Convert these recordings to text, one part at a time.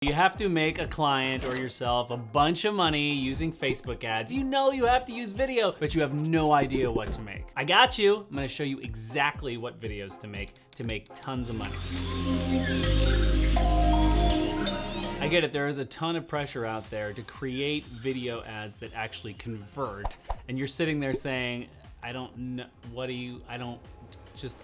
You have to make a client or yourself a bunch of money using Facebook ads. You know you have to use video, but you have no idea what to make. I got you. I'm gonna show you exactly what videos to make tons of money. I get it, there is a ton of pressure out there to create video ads that actually convert, and you're sitting there saying, I don't know,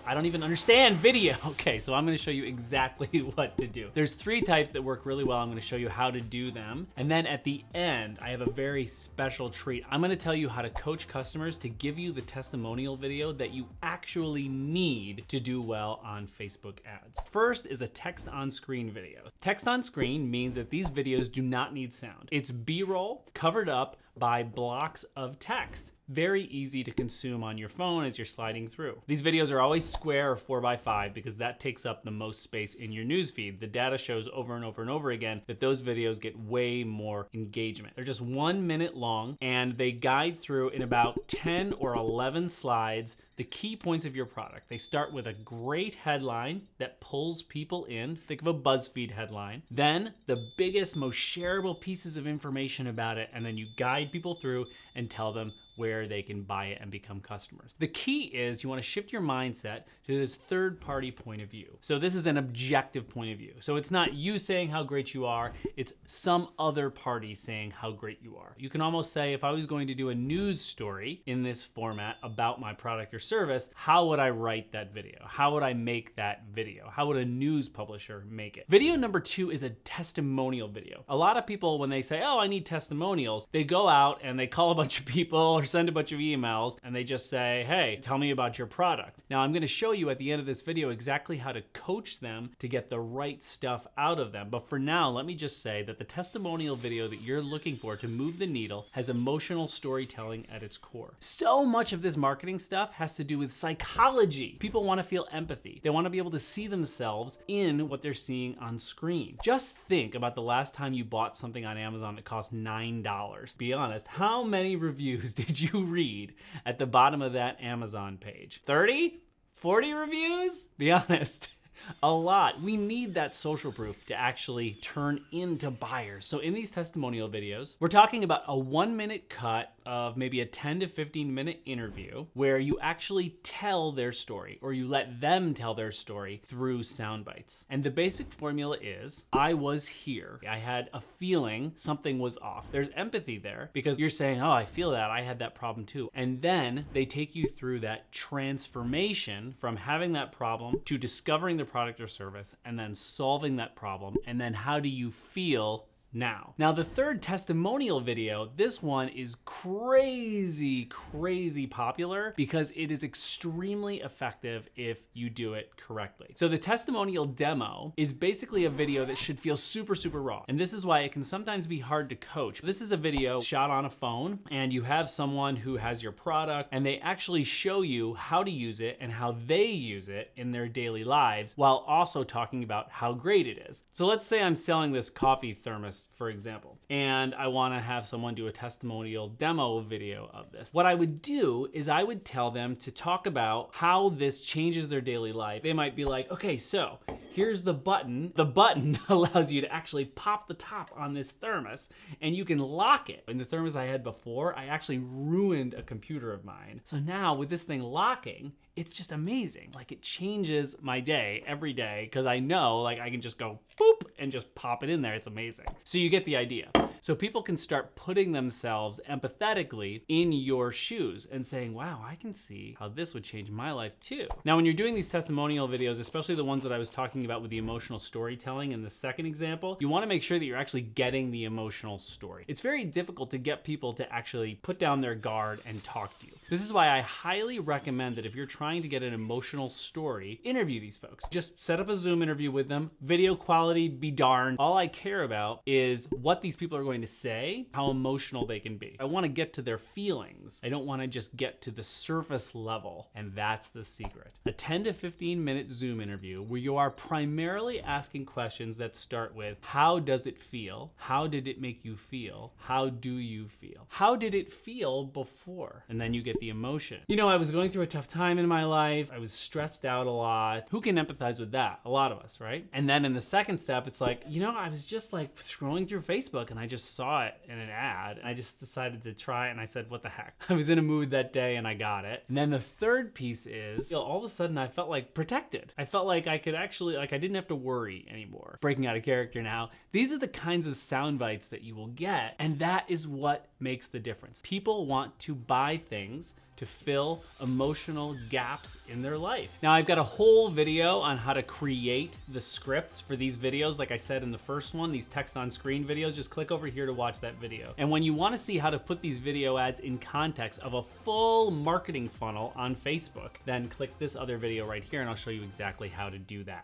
I don't even understand video. Okay, so I'm gonna show you exactly what to do. There's 3 types that work really well. I'm gonna show you how to do them. And then at the end, I have a very special treat. I'm gonna tell you how to coach customers to give you the testimonial video that you actually need to do well on Facebook ads. First is a text on screen video. Text on screen means that these videos do not need sound. It's B-roll covered up by blocks of text. Very easy to consume on your phone as you're sliding through. These videos are always square or 4x5 because that takes up the most space in your newsfeed. The data shows over and over and over again that those videos get way more engagement. They're just 1 minute long and they guide through in about 10 or 11 slides the key points of your product. They start with a great headline that pulls people in. Think of a BuzzFeed headline. Then the biggest, most shareable pieces of information about it, and then you guide people through and tell them where they can buy it and become customers. The key is you want to shift your mindset to this third-party point of view. So this is an objective point of view. So it's not you saying how great you are, it's some other party saying how great you are. You can almost say, if I was going to do a news story in this format about my product or service, how would I write that video? How would I make that video? How would a news publisher make it? Video number 2 is a testimonial video. A lot of people, when they say, oh, I need testimonials, they go out and they call a bunch of people or send a bunch of emails and they just say, hey, tell me about your product. Now I'm gonna show you at the end of this video exactly how to coach them to get the right stuff out of them. But for now, let me just say that the testimonial video that you're looking for to move the needle has emotional storytelling at its core. So much of this marketing stuff has to do with psychology. People wanna feel empathy. They wanna be able to see themselves in what they're seeing on screen. Just think about the last time you bought something on Amazon that cost $9. Be honest, how many reviews did you read at the bottom of that Amazon page? 30? 40 reviews? Be honest. A lot. We need that social proof to actually turn into buyers. So in these testimonial videos, we're talking about a 1 minute cut of maybe a 10 to 15 minute interview where you actually tell their story or you let them tell their story through sound bites. And the basic formula is, I was here. I had a feeling something was off. There's empathy there because you're saying, oh, I feel that. I had that problem too. And then they take you through that transformation from having that problem to discovering the product or service and then solving that problem. And then how do you feel now? Now the third testimonial video, this one is crazy popular because it is extremely effective if you do it correctly. So the testimonial demo is basically a video that should feel super raw. And this is why it can sometimes be hard to coach. This is a video shot on a phone and you have someone who has your product and they actually show you how to use it and how they use it in their daily lives while also talking about how great it is. So let's say I'm selling this coffee thermos, for example, and I want to have someone do a testimonial demo video of this. What I would do is I would tell them to talk about how this changes their daily life. They might be like, okay, so here's the button. The button allows you to actually pop the top on this thermos and you can lock it. In the thermos I had before, I actually ruined a computer of mine. So now with this thing locking, it's just amazing. Like it changes my day every day because I know like I can just go boop and just pop it in there. It's amazing. So you get the idea. So people can start putting themselves empathetically in your shoes and saying, wow, I can see how this would change my life too. Now, when you're doing these testimonial videos, especially the ones that I was talking about with the emotional storytelling in the second example, you want to make sure that you're actually getting the emotional story. It's very difficult to get people to actually put down their guard and talk to you. This is why I highly recommend that if you're trying to get an emotional story, interview these folks. Just set up a Zoom interview with them. Video quality be darned. All I care about is what these people are going to say, how emotional they can be. I want to get to their feelings. I don't want to just get to the surface level, and that's the secret. A 10 to 15 minute Zoom interview where you are primarily asking questions that start with, how does it feel? How did it make you feel? How do you feel? How did it feel before? And then you get create the emotion. You know, I was going through a tough time in my life. I was stressed out a lot. Who can empathize with that? A lot of us, right? And then in the second step, it's like, you know, I was just like scrolling through Facebook and I just saw it in an ad and I just decided to try it and I said, what the heck? I was in a mood that day and I got it. And then the third piece is, you know, all of a sudden I felt like protected. I felt like I could actually, like I didn't have to worry anymore. Breaking out of character now. These are the kinds of sound bites that you will get, and that is what makes the difference. People want to buy things to fill emotional gaps in their life. Now I've got a whole video on how to create the scripts for these videos. Like I said in the first one, these text on screen videos, just click over here to watch that video. And when you wanna see how to put these video ads in context of a full marketing funnel on Facebook, then click this other video right here and I'll show you exactly how to do that.